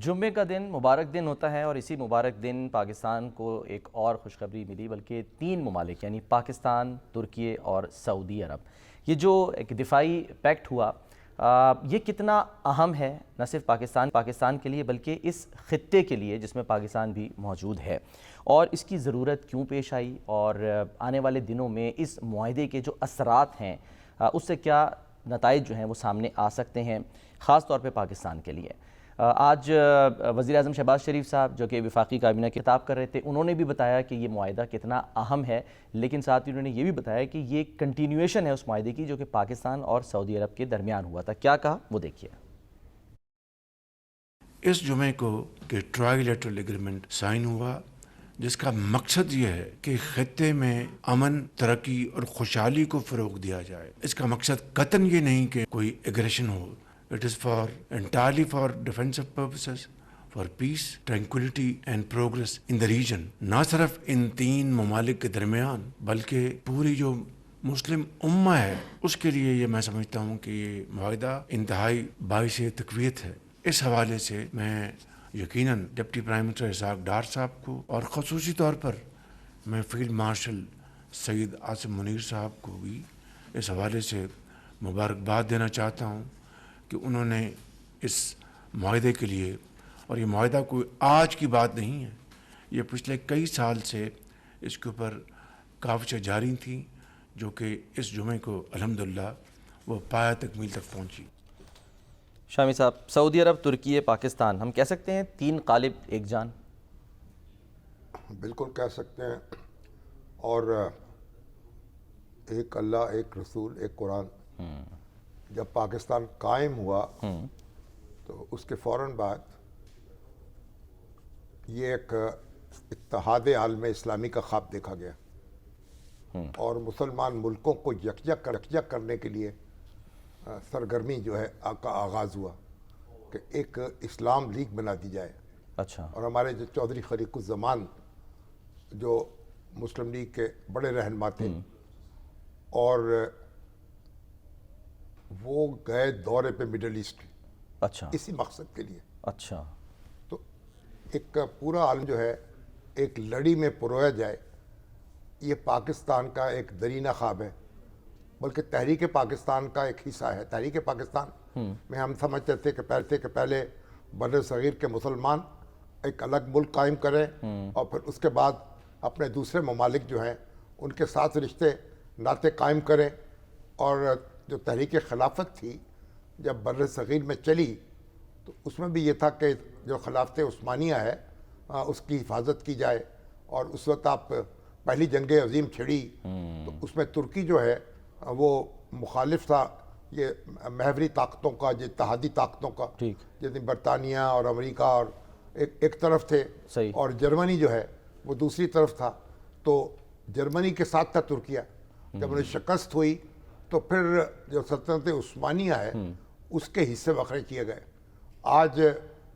جمعے کا دن مبارک دن ہوتا ہے اور اسی مبارک دن پاکستان کو ایک اور خوشخبری ملی، بلکہ 3 ممالک یعنی پاکستان، ترکی اور سعودی عرب، یہ جو ایک دفاعی پیکٹ ہوا، یہ کتنا اہم ہے نہ صرف پاکستان کے لیے بلکہ اس خطے کے لیے جس میں پاکستان بھی موجود ہے، اور اس کی ضرورت کیوں پیش آئی، اور آنے والے دنوں میں اس معاہدے کے جو اثرات ہیں اس سے کیا نتائج جو ہیں وہ سامنے آ سکتے ہیں، خاص طور پہ پاکستان کے لیے۔ آج وزیر اعظم شہباز شریف صاحب جو کہ وفاقی کابینہ کی خطاب کر رہے تھے، انہوں نے بھی بتایا کہ یہ معاہدہ کتنا اہم ہے، لیکن ساتھ ہی انہوں نے یہ بھی بتایا کہ یہ کنٹینیویشن ہے اس معاہدے کی جو کہ پاکستان اور سعودی عرب کے درمیان ہوا تھا۔ کیا کہا وہ دیکھیے۔ اس جمعے کو کہ ٹرائی لیٹرل ایگریمنٹ سائن ہوا، جس کا مقصد یہ ہے کہ خطے میں امن، ترقی اور خوشحالی کو فروغ دیا جائے۔ اس کا مقصد قطعاً یہ نہیں کہ کوئی ایگریشن ہو۔ It is entirely for defensive purposes, for peace, tranquility and progress in the region۔ نہ صرف ان 3 ممالک کے درمیان بلکہ پوری جو مسلم امہ ہے اس کے لیے یہ میں سمجھتا ہوں کہ یہ معاہدہ انتہائی باعث تقویت ہے۔ اس حوالے سے میں یقیناً deputy prime minister Ishaq Dar صاحب کو اور خصوصی طور پر میں فیلڈ مارشل سید عاصم منیر صاحب کو بھی اس حوالے سے مبارکباد دینا چاہتا ہوں کہ انہوں نے اس معاہدے کے لیے، اور یہ معاہدہ کوئی آج کی بات نہیں ہے، یہ پچھلے کئی سال سے اس کے اوپر کاوشیں جاری تھیں، جو کہ اس جمعے کو الحمدللہ وہ پایہ تکمیل تک پہنچی۔ شامی صاحب، سعودی عرب، ترکی، پاکستان، ہم کہہ سکتے ہیں 3 قالب ایک جان؟ بالکل کہہ سکتے ہیں، اور ایک اللہ، ایک رسول، ایک قرآن۔ جب پاکستان قائم ہوا تو اس کے فوراً بعد یہ ایک اتحاد عالم اسلامی کا خواب دیکھا گیا، اور مسلمان ملکوں کو یکجا کرنے کے لیے سرگرمی جو ہے کا آغاز ہوا کہ ایک اسلام لیگ بنا دی جائے۔ اچھا۔ اور ہمارے جو چودھری خلیق الزمان جو مسلم لیگ کے بڑے رہنما تھے، اور وہ گئے دورے پہ مڈل ایسٹ، اچھا، اسی مقصد کے لیے۔ اچھا، تو ایک پورا عالم جو ہے ایک لڑی میں پرویا جائے، یہ پاکستان کا ایک درینہ خواب ہے، بلکہ تحریک پاکستان کا ایک حصہ ہے۔ تحریک پاکستان میں ہم سمجھتے تھے کہ پہلے بر صغیر کے مسلمان ایک الگ ملک قائم کریں، اور پھر اس کے بعد اپنے دوسرے ممالک جو ہیں ان کے ساتھ رشتے ناطے قائم کریں۔ اور جو تحریک خلافت تھی جب بر صغیر میں چلی تو اس میں بھی یہ تھا کہ جو خلافت عثمانیہ ہے اس کی حفاظت کی جائے، اور اس وقت آپ پہلی جنگ عظیم چھڑی تو اس میں ترکی جو ہے وہ مخالف تھا یہ محوری طاقتوں کا، جو اتحادی طاقتوں کا، جیسے برطانیہ اور امریکہ اور ایک طرف تھے، اور جرمنی جو ہے وہ دوسری طرف تھا۔ تو جرمنی کے ساتھ تھا ترکیہ۔ جب انہیں شکست ہوئی تو پھر جو سلطنت عثمانیہ ہے اس کے حصے وقرے کیے گئے۔ آج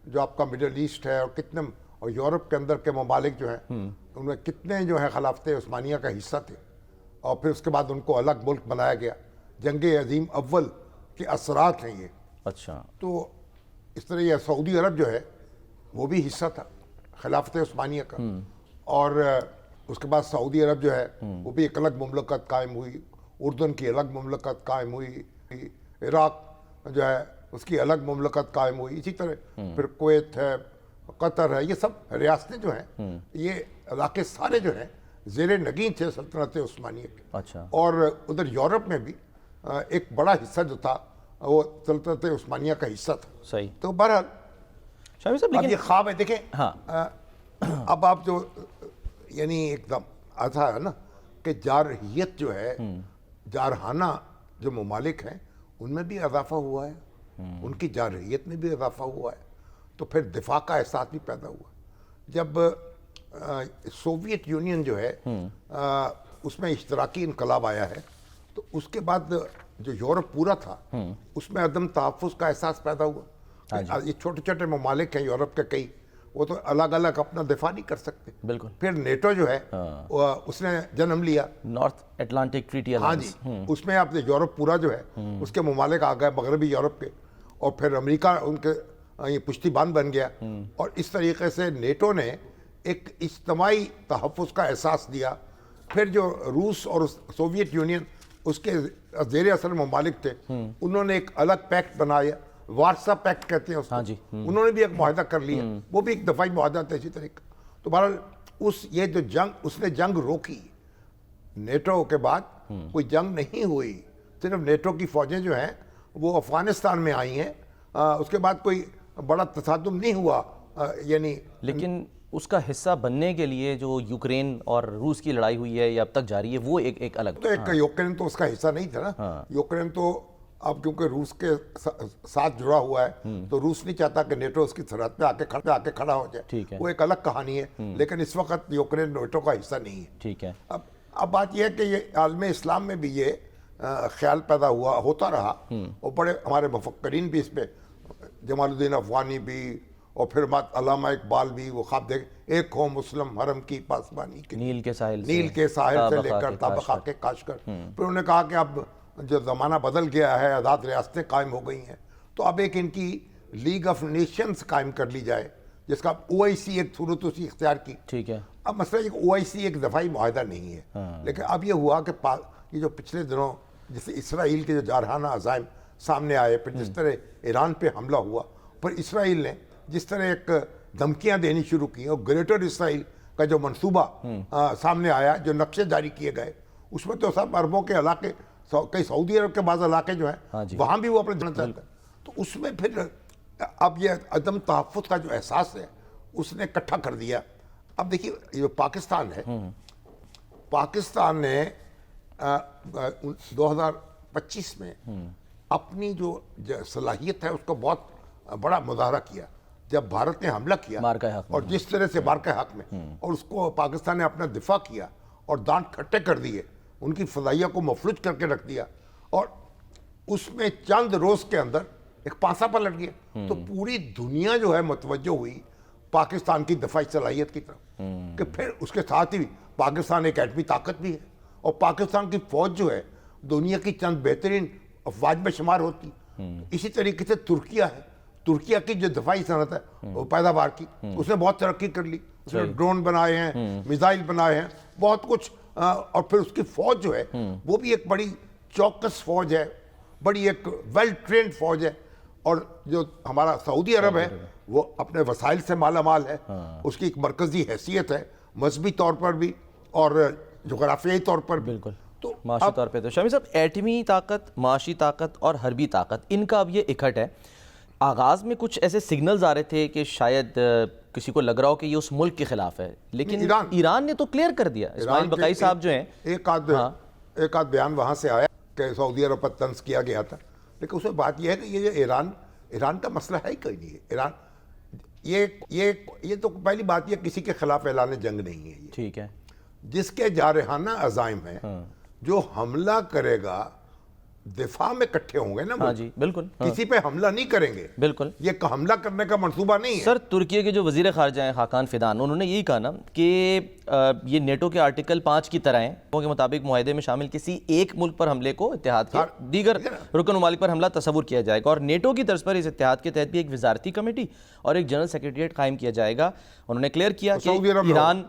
جو آپ کا مڈل ایسٹ ہے اور یورپ کے اندر کے ممالک جو ہیں ان میں کتنے جو ہے خلافت عثمانیہ کا حصہ تھے، اور پھر اس کے بعد ان کو الگ ملک بنایا گیا۔ جنگ عظیم اول کے اثرات ہیں یہ۔ اچھا۔ تو اس طرح یہ سعودی عرب جو ہے وہ بھی حصہ تھا خلافت عثمانیہ کا، اور اس کے بعد سعودی عرب جو ہے وہ بھی ایک الگ مملکت قائم ہوئی، اردن کی الگ مملکت قائم ہوئی، عراق جو ہے اس کی الگ مملکت قائم ہوئی، اسی طرح پھر کویت ہے، قطر ہے، یہ سب ریاستیں جو ہیں یہ علاقے سارے جو ہیں زیر نگین تھے سلطنت عثمانیہ کے۔ اچھا۔ اور ادھر یورپ میں بھی ایک بڑا حصہ جو تھا وہ سلطنت عثمانیہ کا حصہ تھا۔ صحیح۔ تو بہرحال شامی صاحب، اب یہ خواب ہے، دیکھیں اب آپ جو یعنی ایک دم ایسا ہے نا کہ جارحیت جو ہے، جارحانہ جو ممالک ہیں ان میں بھی اضافہ ہوا ہے، ان کی جارحیت میں بھی اضافہ ہوا ہے، تو پھر دفاع کا احساس بھی پیدا ہوا۔ جب سوویت یونین جو ہے اس میں اشتراکی انقلاب آیا ہے تو اس کے بعد جو یورپ پورا تھا اس میں عدم تحفظ کا احساس پیدا ہوا۔ یہ چھوٹے چھوٹے ممالک ہیں یورپ کے کئی، وہ تو الگ الگ اپنا دفاع نہیں کر سکتے۔ بالکل۔ پھر نیٹو جو ہے اس نے جنم لیا، نارتھ اٹلانٹک ٹریٹی الائنس۔ اس میں آپ نے یورپ پورا جو ہے اس کے ممالک آ گئے، مغربی یورپ کے، اور پھر امریکہ ان کے یہ پشتی باندھ بن گیا، اور اس طریقے سے نیٹو نے ایک اجتماعی تحفظ کا احساس دیا۔ پھر جو روس اور سوویت یونین اس کے زیر اثر ممالک تھے، انہوں نے ایک الگ پیکٹ بنایا، وارسا پیکٹ کہتے ہیں اس کو، انہوں نے بھی ایک معاہدہ کر لیا، وہ بھی ایک دفاعی معاہدہ تھا اسی طریقے۔ تو بہرحال یہ جو جنگ، اس نے جنگ روکی۔ نیٹو کے بعد کوئی جنگ نہیں ہوئی، صرف نیٹو کی فوجیں جو ہیں وہ افغانستان میں آئی ہیں، اس کے بعد کوئی بڑا تصادم نہیں ہوا، یعنی لیکن اس کا حصہ بننے کے لیے جو یوکرین اور روس کی لڑائی ہوئی ہے یا اب تک جاری ہے، وہ ایک الگ تو ایک یوکرین تو اس کا حصہ نہیں تھا نا۔ یوکرین تو اب کیونکہ روس کے ساتھ جڑا ہوا ہے، تو روس نہیں چاہتا کہ نیٹو اس کی سرحد پہ آ کے کھڑا ہو جائے، وہ ایک الگ کہانی ہے، لیکن اس وقت یوکرین نیٹو کا حصہ نہیں ہے۔ ٹھیک ہے۔ اب بات یہ ہے کہ یہ عالم اسلام میں بھی یہ خیال پیدا ہوتا رہا، اور بڑے ہمارے مفکرین بھی اس پہ، جمال الدین افغانی بھی، اور پھر علامہ اقبال بھی، وہ خواب دیکھ ایک ہو مسلم حرم کی پاسبانی کے، نیل کے ساحل سے لے کر تابخا کے کاشکر۔ پھر انہوں نے کہا کہ اب جو زمانہ بدل گیا ہے، آزاد ریاستیں قائم ہو گئی ہیں، تو اب ایک ان کی لیگ آف نیشنز قائم کر لی جائے، جس کا OIC ایک صورت اسی اختیار کی۔ ٹھیک ہے۔ اب مسئلہ یہ کہ OIC ایک دفاعی معاہدہ نہیں ہے، لیکن اب یہ ہوا کہ یہ جو پچھلے دنوں جیسے اسرائیل کے جو جارحانہ عزائم سامنے آئے، پھر جس طرح ایران پہ حملہ ہوا، پھر اسرائیل نے جس طرح ایک دھمکیاں دینی شروع کی، اور گریٹر اسرائیل کا جو منصوبہ سامنے آیا، جو نقشے جاری کیے گئے، اس میں تو سب عربوں کے علاقے، کئی سعودی عرب کے بعض علاقے جو ہیں وہاں بھی وہ اپنے جانا چاہتا ہے۔ تو اس میں پھر اب یہ عدم تحفظ کا جو احساس ہے اس نے اکٹھا کر دیا۔ اب دیکھیے یہ پاکستان ہے، پاکستان نے 2025 میں اپنی جو صلاحیت ہے اس کو بہت بڑا مظاہرہ کیا، جب بھارت نے حملہ کیا اور جس طرح سے مارکہ حق میں، اور اس کو پاکستان نے اپنا دفاع کیا اور دانت کھٹے کر دیے، ان کی فضائیہ کو مفلوج کر کے رکھ دیا، اور اس میں چند روز کے اندر ایک پانسا پلٹ گیا۔ تو پوری دنیا جو ہے متوجہ ہوئی پاکستان کی دفاعی صلاحیت کی طرف، کہ پھر اس کے ساتھ ہی پاکستان ایک ایٹمی طاقت بھی ہے، اور پاکستان کی فوج جو ہے دنیا کی چند بہترین افواج میں شمار ہوتی۔ اسی طریقے سے ترکیہ ہے، ترکیہ کی جو دفاعی صنعت ہے وہ پیداوار کی، اس نے بہت ترقی کر لی، اس نے ڈرون بنائے ہیں، میزائل بنائے ہیں، بہت کچھ، اور پھر اس کی فوج جو ہے وہ بھی ایک بڑی چوکس فوج ہے، بڑی ایک ویل ٹرینڈ فوج ہے۔ اور جو ہمارا سعودی عرب ہے وہ اپنے وسائل سے مالا مال ہے، اس کی ایک مرکزی حیثیت ہے، مذہبی طور پر بھی اور جغرافیائی طور پر بھی۔ بالکل، تو معاشی طور پہ تو شامی صاحب ایٹمی طاقت، معاشی طاقت اور حربی طاقت، ان کا اب یہ اکٹھ ہے۔ آغاز میں کچھ ایسے سگنلز آ رہے تھے کہ شاید کسی کو لگ رہا ہو کہ یہ اس ملک کے خلاف ہے، لیکن ایران نے تو کلیئر کر دیا۔ اسماعیل بقائی صاحب جو ہیں، ایک آدھ بیان وہاں سے آیا کہ سعودی عرب پر طنز کیا گیا تھا، لیکن اس میں بات یہ ہے کہ یہ ایران کا مسئلہ ہے ہی کوئی نہیں ہے۔ ایران یہ تو پہلی بات یہ کسی کے خلاف اعلان جنگ نہیں ہے، ٹھیک ہے، جس کے جارحانہ عزائم ہیں، جو حملہ کرے گا دفاع میں اکٹھے ہوں گے نا، ہاں جی بالکل، کسی پہ حملہ نہیں کریں گے، بالکل یہ حملہ کرنے کا منصوبہ نہیں ہے۔ سر ترکیہ کے جو وزیر خارجہ ہیں خاقان فیدان، انہوں نے یہی کہا نا کہ یہ نیٹو کے آرٹیکل 5 کی طرح ہیں، ان کے مطابق معاہدے میں شامل کسی ایک ملک پر حملے کو اتحاد کے دیگر رکن ممالک پر حملہ تصور کیا جائے گا، اور نیٹو کی طرز پر اس اتحاد کے تحت بھی ایک وزارتی کمیٹی اور ایک جنرل سیکریٹریٹ قائم کیا جائے گا۔ انہوں نے کلیئر کیا کہ ایران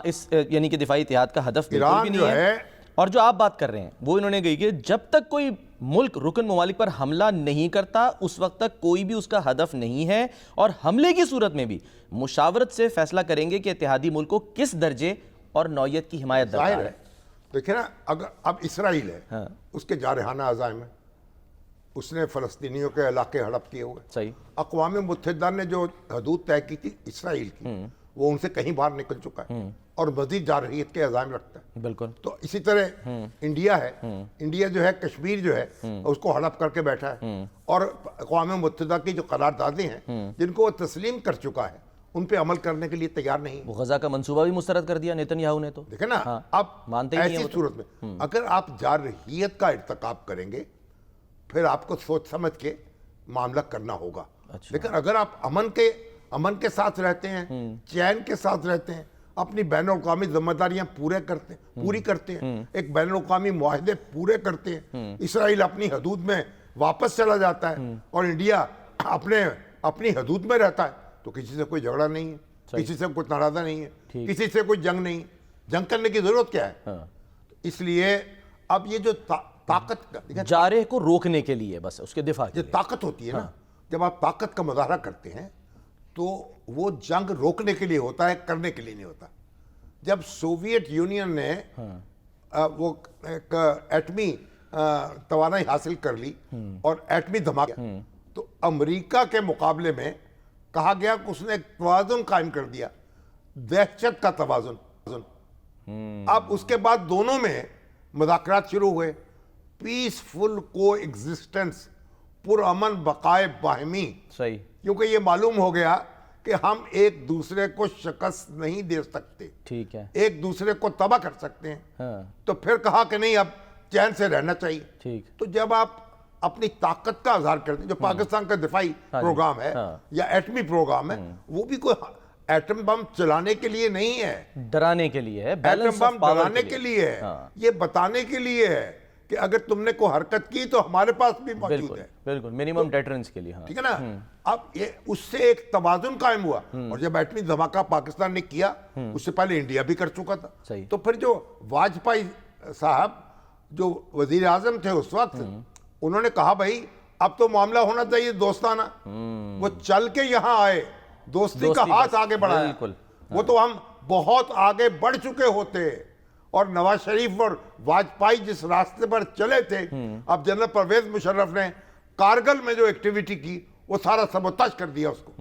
اس یعنی کہ دفاعی اتحاد کا ہدف بالکل بھی نہیں ہے، اور جو آپ بات کر رہے ہیں وہ انہوں نے کہی کہ جب تک کوئی ملک رکن ممالک پر حملہ نہیں کرتا اس وقت تک کوئی بھی اس کا ہدف نہیں ہے، اور حملے کی صورت میں بھی مشاورت سے فیصلہ کریں گے کہ اتحادی ملک کو کس درجے اور نوعیت کی حمایت درکار ہے۔ دیکھیں نا، اگر اب اسرائیل ہے، اس کے جارحانہ عزائم ہے، اس نے فلسطینیوں کے علاقے ہڑپ کیے ہوئے، صحیح، اقوام متحدہ نے جو حدود طے کی تھی اسرائیل کی، وہ ان سے کہیں باہر نکل چکا ہے اور مزید جارحیت کے عزائم رکھتا ہے، بالکل۔ تو اسی طرح انڈیا ہے، انڈیا جو ہے کشمیر جو ہے اس کو ہڑپ کر کے بیٹھا ہے، اور اقوام متحدہ کی جو قراردادیں ہیں جن کو وہ تسلیم کر چکا ہے ان پہ عمل کرنے کے لیے تیار نہیں۔ وہ غزہ کا منصوبہ بھی مسترد کر دیا نیتن یاہو نے، تو دیکھیں نا، اب ایسی صورت میں اگر آپ جارحیت کا ارتکاب کریں گے پھر آپ کو سوچ سمجھ کے معاملہ کرنا ہوگا، لیکن اگر آپ امن کے ساتھ رہتے ہیں، چین کے ساتھ رہتے ہیں، اپنی بین الاقوامی ذمہ داریاں پوری کرتے ہیں، ایک بین الاقوامی معاہدے پورے کرتے ہیں، اسرائیل اپنی حدود میں واپس چلا جاتا ہے اور انڈیا اپنے اپنی حدود میں رہتا ہے تو کسی سے کوئی جھگڑا نہیں ہے, کسی سے کوئی ناراضہ نہیں ہے, کسی سے کوئی جنگ نہیں, جنگ کرنے کی ضرورت کیا ہے. اس لیے اب یہ جو طاقت جارح کو روکنے کے لیے بس اس کے دفاع کے یہ طاقت ہوتی ہے نا, جب آپ طاقت کا مظاہرہ کرتے ہیں تو وہ جنگ روکنے کے لیے ہوتا ہے, کرنے کے لیے نہیں ہوتا. جب سوویت یونین نے وہ ایک ایٹمی توانائی حاصل کر لی اور ایٹمی دھماکہ, تو امریکہ کے مقابلے میں کہا گیا کہ اس نے ایک توازن قائم کر دیا, دہشت کا توازن. اب اس کے بعد دونوں میں مذاکرات شروع ہوئے, پیسفل کو ایگزسٹنس, پرامن بقائے باہمی. صحیح. کیونکہ یہ معلوم ہو گیا کہ ہم ایک دوسرے کو شکست نہیں دے سکتے, ٹھیک ہے, ایک دوسرے کو تباہ کر سکتے ہیں. تو پھر کہا کہ نہیں, اب چین سے رہنا چاہیے. ٹھیک. تو جب آپ اپنی طاقت کا اظہار کرتے ہیں, جو پاکستان کا دفاعی پروگرام ہے یا ایٹمی پروگرام ہے, وہ بھی کوئی ایٹم بم چلانے کے لیے نہیں ہے, ڈرانے کے لیے ہے, ایٹم بم ڈرانے کے لیے ہے, یہ بتانے کے لیے ہے کہ اگر تم نے کوئی حرکت کی تو ہمارے پاس بھی موجود ہے. بالکل, منیمم ڈیٹرنس کے لیے. ٹھیک ہے نا. اب یہ اس سے ایک توازن قائم ہوا, اور جب ایٹمی دھماکہ پاکستان نے کیا, اس سے پہلے انڈیا بھی کر چکا تھا. تو پھر جو واجپئی صاحب جو وزیر اعظم تھے اس وقت, انہوں نے کہا بھائی اب تو معاملہ ہونا چاہیے دوستانہ. وہ چل کے یہاں آئے, دوستی کا ہاتھ آگے بڑھایا. وہ تو ہم بہت آگے بڑھ چکے ہوتے, اور نواز شریف اور واجپئی جس راستے پر چلے تھے, اب جنرل پرویز مشرف نے کارگل میں جو ایکٹیویٹی کی وہ سارا سبوتاژ کر دیا اس کو.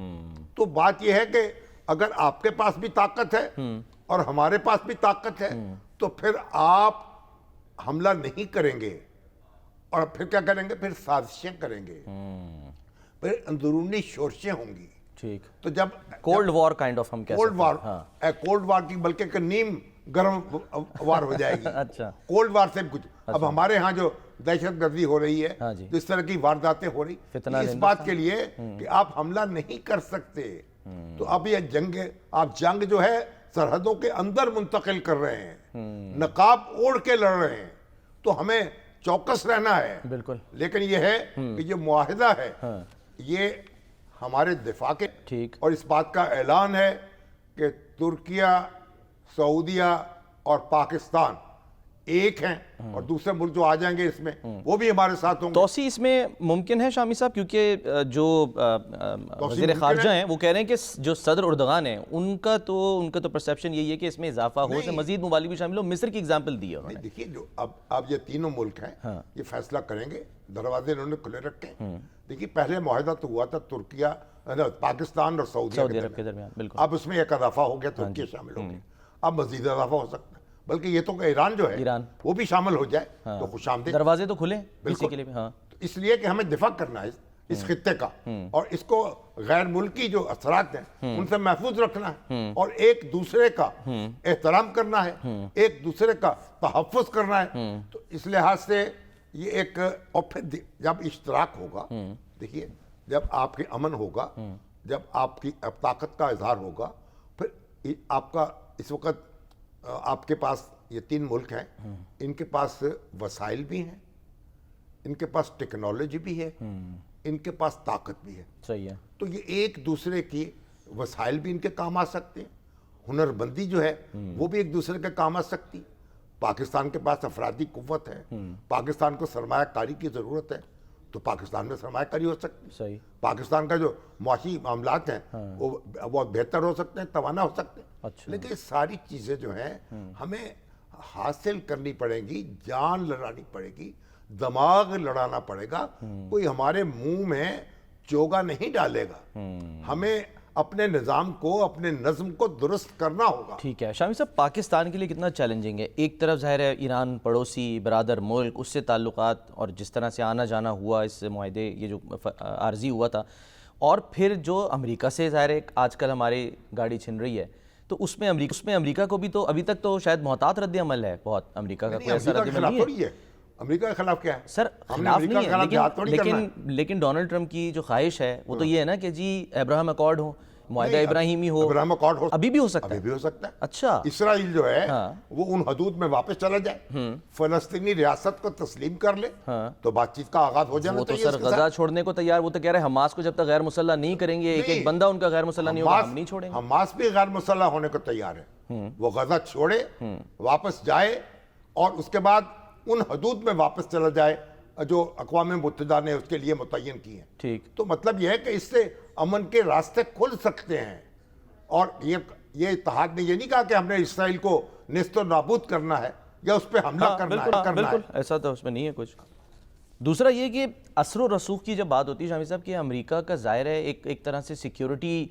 تو بات یہ ہے کہ اگر آپ کے پاس بھی طاقت ہے اور ہمارے پاس بھی طاقت ہے, تو پھر آپ حملہ نہیں کریں گے, اور پھر کیا کریں گے, پھر سازشیں کریں گے, پھر اندرونی شورشیں ہوں گی. ٹھیک. تو جب کولڈ وار کائنڈ آف ہم کہہ سکتے ہیں, کولڈ وار کی بلکہ ایک نیم گرم وار ہو جائے گی. اچھا. کولڈ وار سے کچھ اب ہمارے ہاں جو دہشت گردی ہو رہی ہے, جس طرح کی وارداتیں ہو رہی, اس بات کے لیے کہ آپ حملہ نہیں کر سکتے. تو اب یہ جنگ جو ہے سرحدوں کے اندر منتقل کر رہے ہیں, نقاب اوڑھ کے لڑ رہے ہیں, تو ہمیں چوکس رہنا ہے. بالکل. لیکن یہ ہے کہ جو معاہدہ ہے یہ ہمارے دفاع کے, اور اس بات کا اعلان ہے کہ ترکیہ, سعودیہ اور پاکستان ایک ہیں, اور دوسرے ملک جو آ جائیں گے اس میں وہ بھی ہمارے ساتھ ہوں گے. توسیع اس میں ممکن ہے شامی صاحب, کیونکہ جو وزیر خارجہ ہیں وہ کہہ رہے ہیں کہ جو صدر اردغان ہیں ان کا تو پرسیپشن یہی ہے کہ اس میں اضافہ ہو, اس میں مزید ممالک بھی شامل ہو. مصر کی اگزامپل دی ہے انہوں نے. دیکھیے جو اب یہ تینوں ملک ہیں یہ فیصلہ کریں گے, دروازے انہوں نے کھلے رکھے ہیں. دیکھیے پہلے معاہدہ تو ہوا تھا ترکیہ, پاکستان اور سعودی عرب کے درمیان. بالکل. اب اس میں ایک اضافہ ہو گیا, ترکیہ شامل ہو گیا. اب مزید اضافہ ہو سکتا ہے, بلکہ یہ تو کہ ایران جو ہے وہ بھی شامل ہو جائے تو خوش آمدید. دروازے تو کھلے اسی کے لیے. اس لیے کہ ہمیں دفاع کرنا ہے اس خطے کا, اور اس کو غیر ملکی جو اثرات ہیں ان سے محفوظ رکھنا ہے, اور ایک دوسرے کا احترام کرنا ہے, ایک دوسرے کا تحفظ کرنا ہے. تو اس لحاظ سے یہ ایک, اور پھر جب اشتراک ہوگا, دیکھیے جب آپ کے امن ہوگا, جب آپ کی طاقت کا اظہار ہوگا, پھر آپ کا اس وقت آپ کے پاس یہ تین ملک ہیں, ان کے پاس وسائل بھی ہیں, ان کے پاس ٹیکنالوجی بھی ہے, ان کے پاس طاقت بھی ہے. صحیح ہے. تو یہ ایک دوسرے کی وسائل بھی ان کے کام آ سکتے ہیں, ہنر بندی جو ہے وہ بھی ایک دوسرے کے کام آ سکتی. پاکستان کے پاس افرادی قوت ہے, پاکستان کو سرمایہ کاری کی ضرورت ہے, تو پاکستان میں سرمایہ کاری ہو سکتی. صحیح. پاکستان کا جو معاشی معاملات ہیں وہ بہت بہتر ہو سکتے ہیں, توانا ہو سکتے ہیں. لیکن یہ ساری چیزیں جو ہیں ہمیں حاصل کرنی پڑیں گی, جان لڑانی پڑے گی, دماغ لڑانا پڑے گا. کوئی ہمارے منہ میں چوگا نہیں ڈالے گا. ہمیں اپنے نظام کو, اپنے نظم کو درست کرنا ہوگا. ٹھیک ہے. شامی صاحب پاکستان کے لیے کتنا چیلنجنگ ہے؟ ایک طرف ظاہر ہے ایران پڑوسی برادر ملک, اس سے تعلقات اور جس طرح سے آنا جانا ہوا اس معاہدے یہ جو عارضی ہوا تھا, اور پھر جو امریکہ سے ظاہر ہے آج کل ہماری گاڑی چھن رہی ہے, تو اس میں امریکہ کو بھی تو ابھی تک تو شاید محتاط رد عمل ہے بہت. امریکہ کا کوئی ایسا رد عمل نہیں ہے. امریکہ کے خلاف کیا ہے سر؟ خلاف نہیں ہے, لیکن ڈونلڈ ٹرمپ کی جو خواہش ہے وہ تو یہ ہے نا کہ جی ابراہم اکارڈ ہو, معاہدہ ابراہیمی ہو, ابراہیم اکارڈ ہو, ابھی بھی ہو سکتا ہے. ابھی بھی ہو سکتا ہے. اچھا, اسرائیل جو ہے ہاں. وہ ان حدود میں واپس چلا جائے, فلسطینی ریاست کو تسلیم کر لے, تو بات چیت کا آغاز ہو جانا وہ تو چاہیے. سر غزہ چھوڑنے کو تیار, وہ تو کہہ رہے ہیں حماس کو جب تک غیر مسلح نہیں کریں گے, ایک ایک بندہ ان کا غیر مسلح نہیں ہوگا, ہم نہیں چھوڑیں گے. حماس بھی غیر مسلح ہونے کو تیار ہے, وہ غزہ چھوڑے, واپس جائے, اور اس کے بعد ان حدود میں واپس چلا جائے جو اقوام متحدہ نے اس کے لیے متعین کی ہیں. ٹھیک. تو مطلب یہ ہے کہ اس سے امن کے راستے کھل سکتے ہیں. اور یہ اتحاد نے یہ نہیں کہا کہ ہم نے اسرائیل کو نیست و نابود کرنا ہے یا اس پہ حملہ کرنا ہے. بالکل ایسا تو اس میں نہیں ہے کچھ. دوسرا یہ کہ اثر و رسوخ کی جب بات ہوتی ہے شامی صاحب کہ امریکہ کا ظاہر ہے ایک طرح سے سیکیورٹی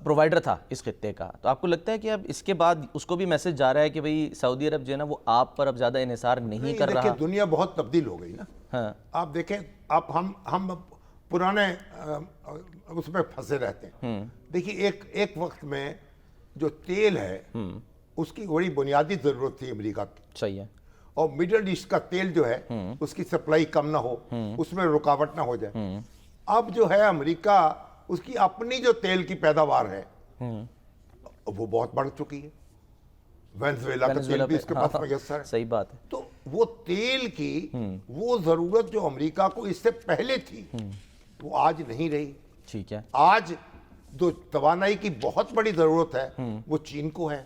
پرووائڈر تھا اس خطے کا, تو آپ کو لگتا ہے کہ اب اس کے بعد اس کو بھی میسج جا رہا ہے کہ بھئی سعودی عرب جو ہے نا وہ آپ پر اب زیادہ انحصار نہیں کر رہا؟ دنیا بہت تبدیل ہو گئی نا. ہاں, آپ دیکھیں, اب ہم پرانے اس میں پھنسے رہتے ہیں. دیکھیے ایک وقت میں جو تیل ہے اس کی بڑی بنیادی ضرورت تھی امریکہ کی. صحیح ہے. اور مڈل ایسٹ کا تیل جو ہے اس کی سپلائی کم نہ ہو, اس میں رکاوٹ نہ ہو جائے. اب جو ہے امریکہ اس کی اپنی جو تیل کی پیداوار ہے وہ بہت بڑھ چکی ہے. وینزویلا کا تیل بھی اس کے پاس میسر ہے. صحیح بات ہے. تو وہ تیل کی وہ ضرورت جو امریکہ کو اس سے پہلے تھی وہ آج نہیں رہی. ٹھیک ہے. آج جو توانائی کی بہت بڑی ضرورت ہے وہ چین کو ہے.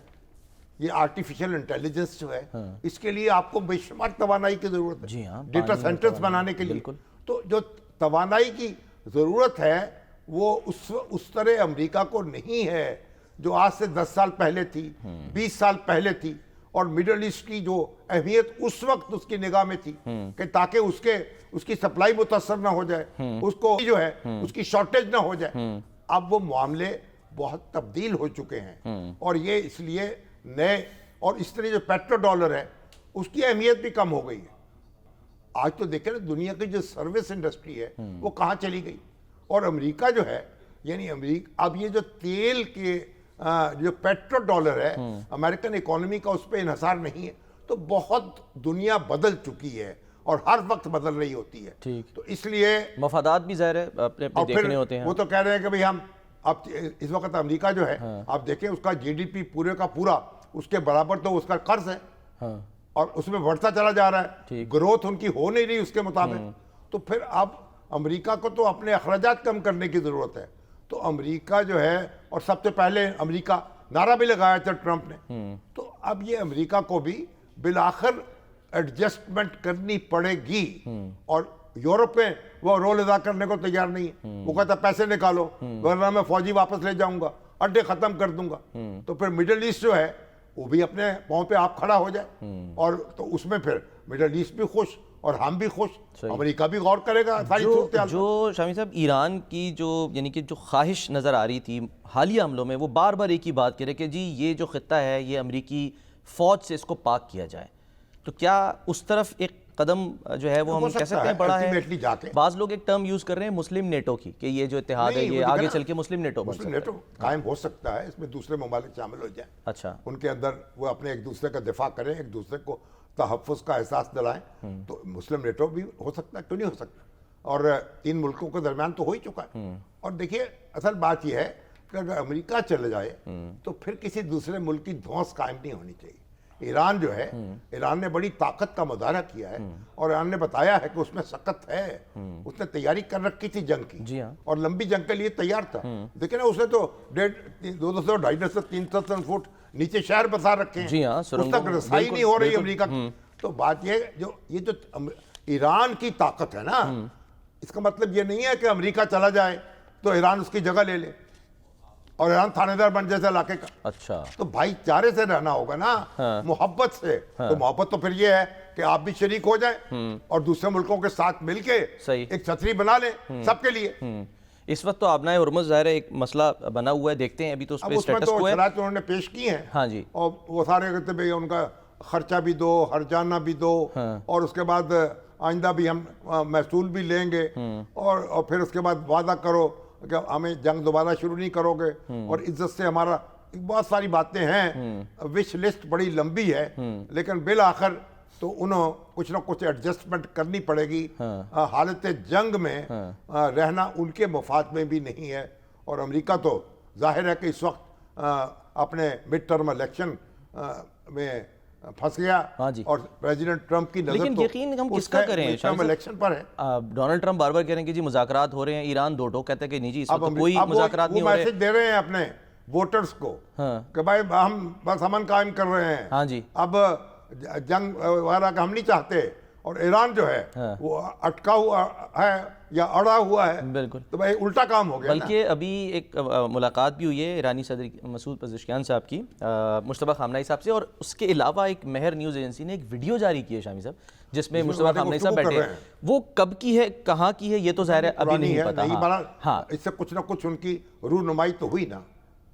یہ آرٹیفیشل انٹیلیجنس جو ہے اس کے لیے آپ کو بے شمار توانائی کی ضرورت ہے. جی ہاں, ڈیٹا سینٹرز بنانے کے لیے. تو جو توانائی کی ضرورت ہے وہ اس طرح امریکہ کو نہیں ہے جو آج سے 10 سال پہلے تھی, 20 سال پہلے تھی. اور مڈل ایسٹ کی جو اہمیت اس وقت اس کی نگاہ میں تھی کہ تاکہ اس کی سپلائی متاثر نہ ہو جائے, اس کو جو ہے اس کی شارٹیج نہ ہو جائے. اب وہ معاملے بہت تبدیل ہو چکے ہیں, اور یہ اس لیے نئے, اور اس طرح جو پیٹرو ڈالر ہے اس کی اہمیت بھی کم ہو گئی ہے. آج تو دیکھیں نا دنیا کی جو سروس انڈسٹری ہے وہ کہاں چلی گئی. اور امریکہ جو ہے, یعنی امریکہ اب یہ جو تیل کے جو پیٹرو ڈالر ہے امریکن اکانومی کا اس پہ انحصار نہیں ہے. تو بہت دنیا بدل چکی ہے اور ہر وقت بدل رہی ہوتی ہے. تو اس لیے مفادات بھی ظاہر ہے اپنے دیکھنے ہوتے ہیں. وہ تو کہہ رہے ہیں کہ بھئی ہم اب اس وقت امریکہ جو ہے آپ دیکھیں اس کا جی ڈی پی پورے کا پورا اس کے برابر تو اس کا قرض ہے, اور اس میں بڑھتا چلا جا رہا ہے. گروتھ ان کی ہو نہیں رہی اس کے مطابق. تو پھر اب امریکہ کو تو اپنے اخراجات کم کرنے کی ضرورت ہے. تو امریکہ جو ہے, اور سب سے پہلے امریکہ نعرہ بھی لگایا تھا ٹرمپ نے, تو اب یہ امریکہ کو بھی بالآخر ایڈجسٹمنٹ کرنی پڑے گی. اور یورپ میں وہ رول ادا کرنے کو تیار نہیں ہے. وہ کہتا پیسے نکالو ورنہ میں فوجی واپس لے جاؤں گا, اڈے ختم کر دوں گا. تو پھر مڈل ایسٹ جو ہے وہ بھی اپنے پاؤں پہ آپ کھڑا ہو جائے, اور تو اس میں پھر مڈل ایسٹ بھی خوش اور ہم بھی خوش, امریکہ بھی غور کرے گا ساری صورتحال. جو شامی صاحب ایران کی جو یعنی کہ جو خواہش نظر آ رہی تھی حالیہ حملوں میں, وہ بار بار ایک ہی بات کہہ رہے کہ جی یہ جو خطہ ہے یہ امریکی فوج سے اس کو پاک کیا جائے. تو کیا اس طرف ایک قدم جو ہے وہ ہم کہہ سکتے ہیں بڑا ہے؟ بعض لوگ ایک ٹرم یوز کر رہے ہیں مسلم نیٹو کی, کہ یہ جو اتحاد ہے یہ آگے چل کے مسلم نیٹو بن سکتا ہے. نیٹو قائم ہو سکتا ہے, اس میں دوسرے ممالک شامل ہو جائیں. اچھا, ان کے اندر وہ اپنے ایک دوسرے کا دفاع کریں, ایک دوسرے کو تحفظ کا احساس دلائیں. تو مسلم نیٹو بھی ہو سکتا ہے, کیوں نہیں ہو سکتا. اور 3 ملکوں کے درمیان تو ہو ہی چکا ہے. اور دیکھیے اصل بات یہ ہے کہ اگر امریکہ چلے جائے تو پھر کسی دوسرے ملک کی دھونس قائم نہیں ہونی چاہیے. ایران جو ہے, ایران نے بڑی طاقت کا مظاہرہ کیا ہے, اور ایران نے بتایا ہے کہ اس میں سخت ہے, اس نے تیاری کر رکھی تھی جنگ کی, اور لمبی جنگ کے لیے تیار تھا. دیکھیں نا اس نے تو 200 250 300 فٹ نیچے شہر بسا رکھے ہیں, اس تک رسائی نہیں ہو رہی امریکہ کی. تو بات یہ جو ایران کی طاقت ہے نا, اس کا مطلب یہ نہیں ہے کہ امریکہ چلا جائے تو ایران اس کی جگہ لے لے اور ایران تھانے دار بن جیسے علاقے کا. اچھا, تو بھائی چارے سے رہنا ہوگا نا, محبت سے. تو محبت تو پھر یہ ہے کہ آپ بھی شریک ہو جائیں اور دوسرے ملکوں کے ساتھ مل کے ایک چھتری بنا لیں سب کے لیے. اس وقت تو آبنائے ہرمز ظاہر ایک مسئلہ بنا ہوا ہے, دیکھتے ہیں ابھی تو اس پہ سٹیٹس کو ہے. شرائط انہوں نے پیش کی ہیں. ہاں جی, اور وہ سارے کہتے ہیں ان کا خرچہ بھی دو, ہرجانہ بھی دو, اور اس کے بعد آئندہ بھی ہم محصول بھی لیں گے, اور پھر اس کے بعد وعدہ کرو کہ ہمیں جنگ دوبارہ شروع نہیں کرو گے, اور عزت سے ہمارا بہت ساری باتیں ہیں. وش لسٹ بڑی لمبی ہے, لیکن بالآخر تو انہوں کچھ نہ کچھ ایڈجسٹمنٹ کرنی پڑے گی. حالت جنگ میں رہنا ان کے مفاد میں بھی نہیں ہے, اور امریکہ تو ظاہر ہے کہ اس وقت اپنے مڈ ٹرم الیکشن میں پھنس گیا ہاں جی. اور پریزیڈنٹ ٹرمپ کی نظر لیکن تو یقین ہم کس اس کا کے کریں مڈ ٹرم الیکشن پر ہے. ڈونلڈ ٹرمپ بار بار کہہ رہے ہیں کہ جی مذاکرات ہو رہے ہیں, ایران دو ٹوک کہتا ہے کہ نہیں جی اس وقت کوئی مذاکرات نہیں ہو رہے. وہ میسج دے رہے ہیں اپنے ووٹرز کو کہ بھائی ہم بس امن قائم کر رہے ہیں, ہاں جی, اب جنگ وغیرہ کا ہم نہیں چاہتے. اور ایران جو ہے وہ اٹکا ہوا ہے یا اڑا ہوا ہے, بالکل, تو بھائی الٹا کام ہو گیا. بلکہ ابھی ایک ملاقات بھی ہوئی ہے ایرانی صدر مسعود پزشکیان صاحب کی مصطفیٰ خامنہئی صاحب سے, اور اس کے علاوہ ایک مہر نیوز ایجنسی نے ایک ویڈیو جاری کی ہے شامی صاحب جس میں مصطفیٰ خامنہئی صاحب بیٹھے ہیں. وہ کب کی ہے, کہاں کی ہے, یہ تو ظاہر ہے ابھی نہیں پتا. ہاں, اس سے کچھ نہ کچھ ان کی رونمائی تو ہوئی نا.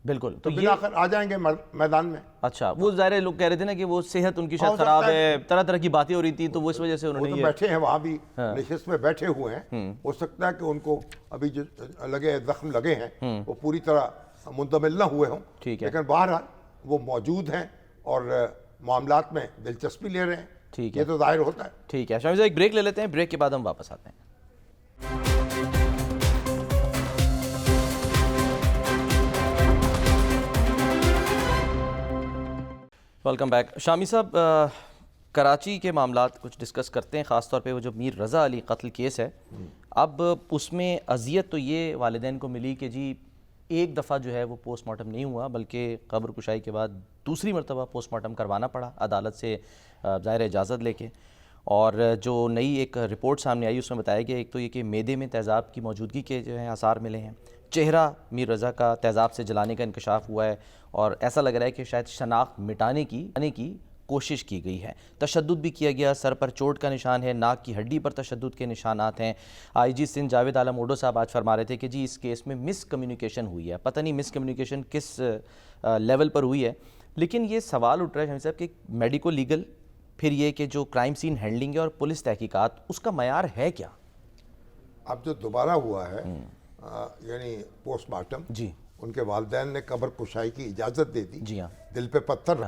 بالکل, تو بالآخر آ جائیں گے میدان میں. اچھا, وہ ظاہر لوگ کہہ رہے تھے نا کہ وہ صحت ان کی شاید خراب ہے, طرح طرح کی باتیں ہو رہی تھی, تو وہ اس وجہ سے انہوں نے یہ بیٹھے ہیں وہاں بھی نشست میں بیٹھے ہوئے ہیں. ہو سکتا ہے کہ ان کو ابھی جو لگے زخم لگے ہیں وہ پوری طرح منتمل نہ ہوئے ہوں, لیکن بہرحال وہ موجود ہیں اور معاملات میں دلچسپی لے رہے ہیں. ٹھیک ہے, یہ تو ظاہر ہوتا ہے. ٹھیک ہے شامی صاحب, ایک بریک لے لیتے ہیں, بریک کے بعد ہم واپس آتے ہیں. Welcome back. شامی صاحب, کراچی کے معاملات کچھ ڈسکس کرتے ہیں, خاص طور پہ وہ جو میر رضا علی قتل کیس ہے. اب اس میں اذیت تو یہ والدین کو ملی کہ جی ایک دفعہ جو ہے وہ پوسٹ مارٹم نہیں ہوا, بلکہ قبر کشائی کے بعد دوسری مرتبہ پوسٹ مارٹم کروانا پڑا عدالت سے ظاہر اجازت لے کے. اور جو نئی ایک رپورٹ سامنے آئی اس میں بتایا گیا ایک تو یہ کہ معدے میں تیزاب کی موجودگی کے جو ہیں آثار ملے ہیں, چہرہ میر رضا کا تیزاب سے جلانے کا انکشاف ہوا ہے, اور ایسا لگ رہا ہے کہ شاید شناخت مٹانے کی کوشش کی گئی ہے. تشدد بھی کیا گیا, سر پر چوٹ کا نشان ہے, ناک کی ہڈی پر تشدد کے نشانات ہیں. آئی جی سندھ جاوید عالم اوڈو صاحب آج فرما رہے تھے کہ جی اس کیس میں مس کمیونیکیشن ہوئی ہے. پتہ نہیں مس کمیونیکیشن کس لیول پر ہوئی ہے, لیکن یہ سوال اٹھ رہا ہے شامی صاحب کہ میڈیکو لیگل, پھر یہ کہ جو کرائم سین ہینڈلنگ ہے اور پولیس تحقیقات, اس کا معیار ہے کیا؟ اب جو دوبارہ ہوا ہے یعنی پوسٹ مارٹم, جی, ان کے والدین نے قبر کشائی کی اجازت دے دی. جی ہاں, دل پہ پتھر.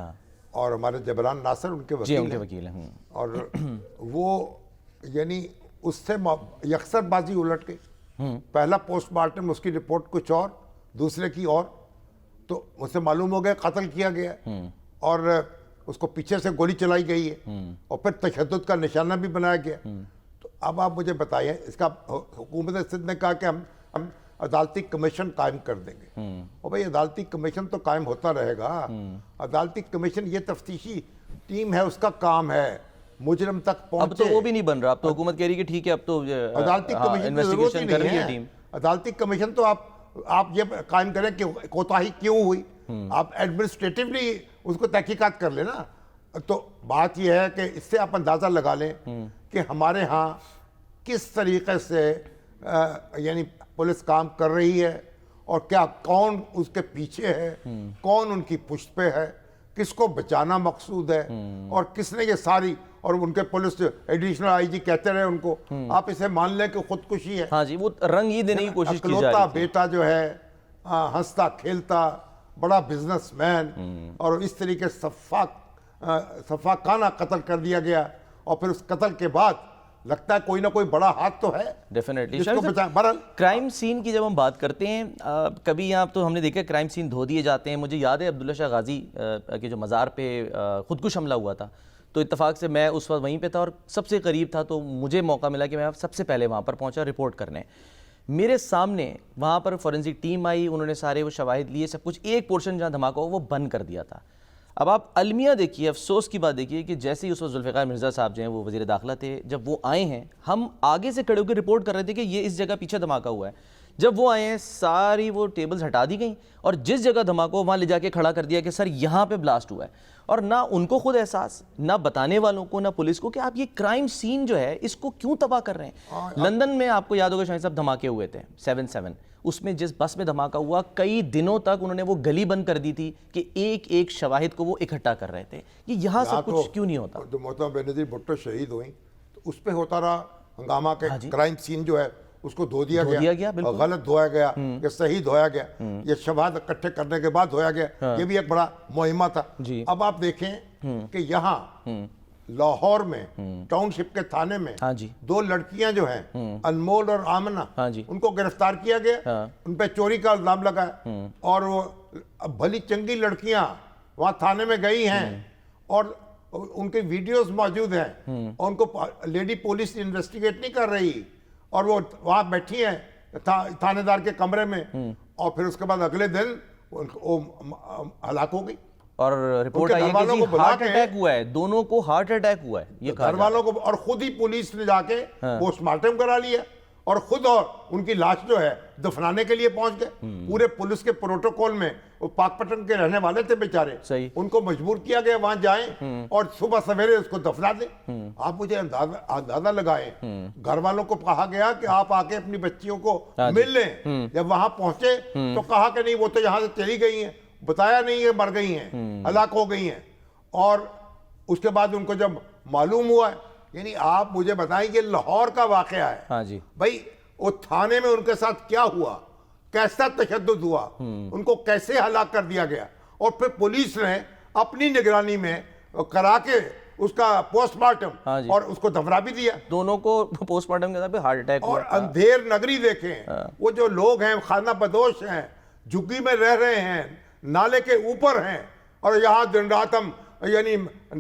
اور ہمارے جبران ناصر ان کے وکیل ہیں, اور وہ یعنی اس سے یکسر بازی الٹ گئی. پہلا پوسٹ مارٹم اس کی رپورٹ کچھ اور, دوسرے کی اور, تو مجھ سے معلوم ہو گیا قتل کیا گیا اور اس کو پیچھے سے گولی چلائی گئی ہے, اور پھر تشدد کا نشانہ بھی بنایا گیا. تو اب آپ مجھے بتائیے, اس کا حکومت سندھ نے کہا کہ ہم عدالتی کمیشن قائم کر دیں گے. اور بھائی عدالتی کمیشن تو قائم ہوتا رہے گا. عدالتی کمیشن یہ تفتیشی ٹیم ہے, اس کا کام ہے مجرم تک پہنچے. اب تو وہ بھی نہیں بن رہا, اب تو حکومت کہہ رہی کہ ٹھیک ہے اب تو عدالتی کمیشن کی ضرورت ہی نہیں ہے. عدالتی کمیشن تو آپ یہ قائم کریں کہ کوتاہی کیوں ہوئی, آپ ایڈمنسٹریٹیولی اس کو تحقیقات کر لیں نا. تو بات یہ ہے کہ اس سے آپ اندازہ لگا لیں کہ ہمارے ہاں کس طریقے سے یعنی پولیس کام کر رہی ہے, اور کیا کون اس کے پیچھے ہے, کون ان کی پشت پہ ہے, کس کو بچانا مقصود ہے, اور کس نے یہ ساری, اور ان کے پولیس ایڈیشنل آئی جی کہتے رہے ان کو, آپ اسے مان لیں کہ خودکشی ہے. ہاں جی, وہ رنگ ہی دینے کی کوشش کی جا رہی اکلوتا بیٹا جو ہے, ہنستا کھیلتا بڑا بزنس مین, اور اس طریقے صفاقانہ قتل کر دیا گیا, اور پھر اس قتل کے بعد لگتا ہے کوئی نہ کوئی بڑا ہاتھ تو ہے. ڈیفینیٹلی. بہرحال کرائم سین کی جب ہم بات کرتے ہیں, کبھی یہاں تو ہم نے دیکھا کرائم سین دھو دیے جاتے ہیں. مجھے یاد ہے عبداللہ شاہ غازی کے جو مزار پہ خودکش حملہ ہوا تھا, تو اتفاق سے میں اس وقت وہیں پہ تھا اور سب سے قریب تھا, تو مجھے موقع ملا کہ میں سب سے پہلے وہاں پر پہنچا رپورٹ کرنے. میرے سامنے وہاں پر فورنسک ٹیم آئی, انہوں نے سارے وہ شواہد لیے, سب کچھ, ایک پورشن جہاں دھماکہ ہو وہ بند کر دیا تھا. اب آپ المیہ دیکھیے, افسوس کی بات دیکھیے کہ جیسے ہی اس وقت ذوالفقار مرزا صاحب جو ہیں وہ وزیر داخلہ تھے, جب وہ آئے ہیں, ہم آگے سے کھڑے ہو کے رپورٹ کر رہے تھے کہ یہ اس جگہ پیچھے دھماکہ ہوا ہے. جب وہ آئے ہیں ساری وہ ٹیبلز ہٹا دی گئیں, اور جس جگہ دھماکہ ہو وہاں لے جا کے کھڑا کر دیا کہ سر یہاں پہ بلاسٹ ہوا ہے. اور نہ ان کو خود احساس, نہ بتانے والوں کو, نہ پولیس کو کہ آپ یہ کرائم سین جو ہے اس کو کیوں تباہ کر رہے ہیں. لندن میں آپ کو یاد ہوگا شاہد صاحب دھماکے ہوئے تھے 7/7, اس میں جس بس میں دھماکہ ہوا کئی دنوں تک انہوں نے وہ گلی بند کر دی تھی کہ ایک ایک شواہد کو وہ اکٹھا کر رہے تھے. یہ یہاں سب کچھ کیوں نہیں ہوتا؟ جو محترمہ بینظیر بھٹو شہید ہوئیں تو اس پہ ہوتا رہا ہنگامہ کے کرائم سین جو ہے اس کو دھو دیا گیا, غلط دھویا گیا کہ صحیح دھویا گیا, یہ شواہد اکٹھے کرنے کے بعد دھویا گیا, یہ بھی ایک بڑا مہمہ تھا. اب آپ دیکھیں کہ یہاں لاہور میں ٹاؤن شپ کے تھانے میں ہاں جی 2 لڑکیاں جو ہیں انمول اور آمنہ ہاں جی ان کو گرفتار کیا گیا، ان پہ چوری کا الزام لگا ہے، اور وہ بھلی چنگی لڑکیاں وہاں تھانے میں گئی ہیں اور ان کی ویڈیوز موجود ہیں، اور ان کو لیڈی پولیس انویسٹیگیٹ نہیں کر رہی، اور وہ وہاں بیٹھی ہیں تھانے دار کے کمرے میں، اور پھر اس کے بعد اگلے دن وہ ہلاک ہو گئی. اور رپورٹ آئی ہے کہ جی ہارٹ اٹیک ہوا ہے، دونوں کو ہارٹ اٹیک ہوا ہے یہ گھر والوں کو، اور خود ہی پولیس نے جا کے پوسٹ مارٹم کرا لیا، اور خود اور ان کی لاش جو ہے دفنانے کے لیے پہنچ گئے. پورے پولیس کے پروٹوکول میں، وہ پاک پٹن کے رہنے والے تھے بیچارے، ان کو مجبور کیا گیا وہاں جائیں اور صبح سویرے اس کو دفنا دیں. آپ مجھے اندازہ لگائیں، گھر والوں کو کہا گیا کہ آپ آ کے اپنی بچیوں کو مل لیں. جب وہاں پہنچے تو کہا کہ نہیں وہ تو یہاں سے چلی گئی ہیں، بتایا نہیں ہے مر گئی ہیں، ہلاک ہو گئی ہیں. اور اس کے بعد ان کو جب معلوم ہوا ہے، یعنی آپ مجھے بتائیں کہ لاہور کا واقعہ ہے. ہاں جی بھائی وہ تھانے میں ان کے ساتھ کیا ہوا، کیسا تشدد ہوا، ان کو کیسے ہلاک کر دیا گیا، اور پھر پولیس نے اپنی نگرانی میں کرا کے اس کا پوسٹ مارٹم اور اس کو دفنا بھی دیا. دونوں کو پوسٹ مارٹم کے بعد ہارٹ اٹیک اور اندھیر نگری دیکھیں، وہ جو لوگ ہیں خانہ بدوش ہیں، جھگی میں رہ رہے ہیں، نالے کے اوپر ہیں، اور یہاں دن رات ہم یعنی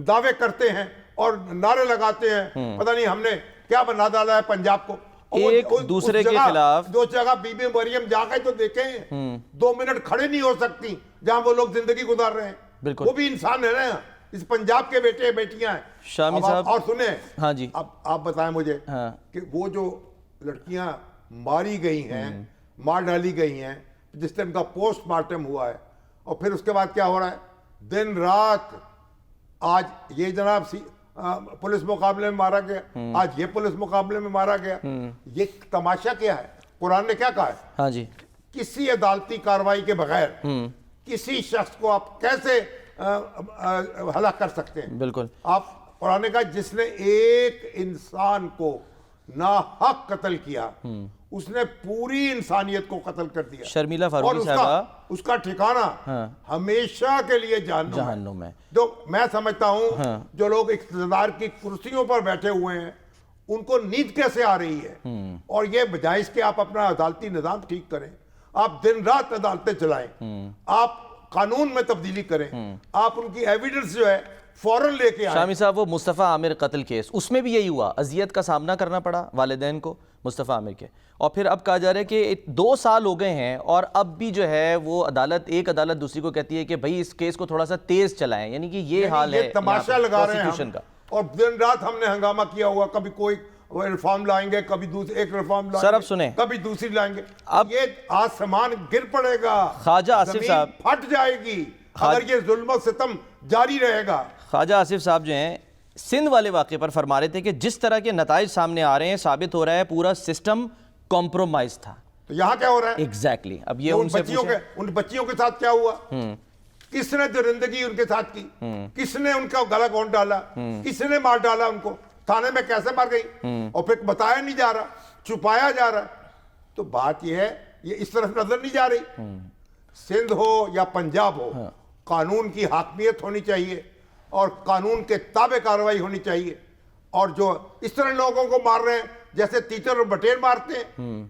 دعوے کرتے ہیں اور نعرے لگاتے ہیں پتہ نہیں ہم نے کیا بنا ڈالا ہے پنجاب کو. ایک دوسرے کے خلاف دو جگہ بی بی مریم جا گئے تو دیکھیں 2 منٹ کھڑے نہیں ہو سکتی جہاں وہ لوگ زندگی گزار رہے ہیں. بالکل وہ بھی انسان ہے نا، اس پنجاب کے بیٹے بیٹیاں ہیں. شامی صاحب اور سنیں، ہاں جی اب آپ بتائیں مجھے کہ وہ جو لڑکیاں ماری گئی ہیں، مار ڈالی گئی ہیں، جس دن کا پوسٹ مارٹم ہوا ہے، اور پھر اس کے بعد کیا ہو رہا ہے، دن رات آج یہ جناب پولیس مقابلے میں مارا گیا، آج یہ پولیس مقابلے میں مارا گیا. یہ تماشا کیا ہے؟ قرآن نے کیا کہا ہے؟ ہاں جی کسی عدالتی کارروائی کے بغیر کسی شخص کو آپ کیسے ہلاک کر سکتے ہیں؟ بالکل. آپ قرآن نے کہا جس نے ایک انسان کو ناحق قتل کیا اس نے پوری انسانیت کو قتل کر دیا. شرمیلا فاروقی صاحبہ اس کا ٹھکانہ ہمیشہ کے لیے جہنم ہے. جو میں سمجھتا ہوں جو لوگ اقتدار کی کرسیوں پر بیٹھے ہوئے ہیں ان کو نیند کیسے آ رہی ہے، اور یہ بجائے اس کے آپ اپنا عدالتی نظام ٹھیک کریں، آپ دن رات عدالتیں چلائیں، آپ قانون میں تبدیلی کریں، آپ ان کی ایویڈنس جو ہے فوراً لے کے آئیں. شامی صاحب وہ مصطفیٰ عامر قتل کیس، اس میں بھی یہی ہوا، اذیت کا سامنا کرنا پڑا والدین کو مصطفیٰ عامر کے، اور پھر اب کہا جا رہا ہے کہ 2 سال ہو گئے ہیں اور اب بھی جو ہے وہ ایک عدالت دوسری کو کہتی ہے کہ بھئی اس کیس کو تھوڑا سا تیز چلائیں. یعنی کہ یہ حال ہے، یہ تماشا لگا رہے ہیں ہم، اور دن رات ہم نے ہنگامہ کیا ہوا، کبھی کوئی ریفارم لائیں گے، کبھی ایک ریفارم لائیں گے، سر اب سنیں، کبھی دوسری لائیں گے. اب یہ آسمان گر پڑے گا، خواجہ آصف صاحب پھٹ جائے گی اگر یہ ظلم و ستم جاری رہے گا. خواجہ آصف صاحب جو ہیں سندھ والے واقعے پر فرما رہے تھے کہ جس طرح کے نتائج سامنے آ رہے ہیں ثابت ہو رہا ہے پورا سسٹم کمپرومائز تھا. تو یہاں کیا ہو رہا ہے؟ ایگزیکٹلی. اب یہ ان سے پوچھیں ان بچیوں کے ساتھ کیا ہوا، کس نے درندگی ان کے ساتھ کی، کس نے ان کا گلا گھونٹ ڈالا، کس نے مار ڈالا ان کو، تھانے میں کیسے مار گئی، اور پھر بتایا نہیں جا رہا، چھپایا جا رہا. تو بات یہ ہے یہ اس طرف نظر نہیں جا رہی. سندھ ہو یا پنجاب ہو، قانون کی حاکمیت ہونی چاہیے اور قانون کے تابع کارروائی ہونی چاہیے. اور جو اس طرح لوگوں کو مار رہے ہیں جیسے تیتر اور بٹیر مارتے ہیں،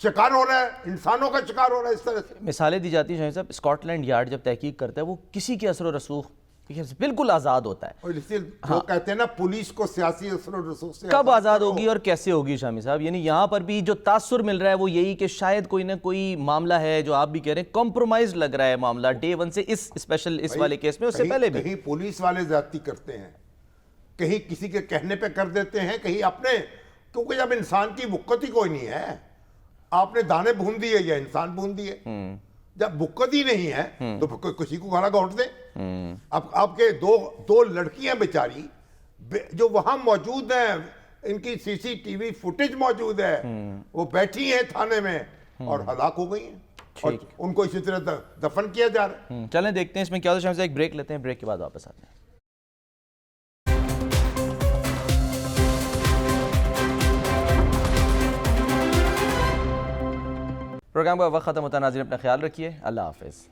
شکار ہو رہا ہے، انسانوں کا شکار ہو رہا ہے. اس طرح سے مثالیں دی جاتی ہیں شاہد صاحب. اسکاٹ لینڈ یارڈ جب تحقیق کرتا ہے وہ کسی کے اثر و رسوخ بالکل آزاد ہوتا ہے. اور اس لیے وہ کہتے ہیں نا پولیس کو سیاسی اثر و رسوخ سے کب آزاد ہوگی اور کیسے ہوگی شامی صاحب؟ یعنی یہاں پر بھی جو تاثر مل رہا ہے وہ یہی کہ شاید کوئی نہ کوئی معاملہ ہے جو آپ بھی کہہ رہے ہیں کمپرومائز لگ رہا ہے معاملہ ڈے 1 سے اس والے کیس میں، اس سے پہلے بھی کہیں پولیس والے زیادتی کرتے ہیں، کہیں کسی کے کہنے پہ کر دیتے ہیں، کہیں اپنے، کیونکہ جب انسان کی وقت ہی کوئی نہیں ہے، آپ نے دانے بھون دیے یا انسان بھون دیے، جب وقت ہی نہیں ہے تو کسی کو گالا گھونٹ دیں. اب آپ کے دو لڑکیاں بیچاری جو وہاں موجود ہیں، ان کی سی سی ٹی وی فوٹیج موجود ہے، وہ بیٹھی ہیں تھانے میں اور ہلاک ہو گئی ہیں، اور ان کو اسی طرح دفن کیا جا رہا ہے. چلیں دیکھتے ہیں اس میں کیا ہوتا ہے. ایک بریک لیتے ہیں، بریک کے بعد واپس آتے ہیں. پروگرام کا وقت ختم ہوتا ہے. ناظرین اپنا خیال رکھیے. اللہ حافظ.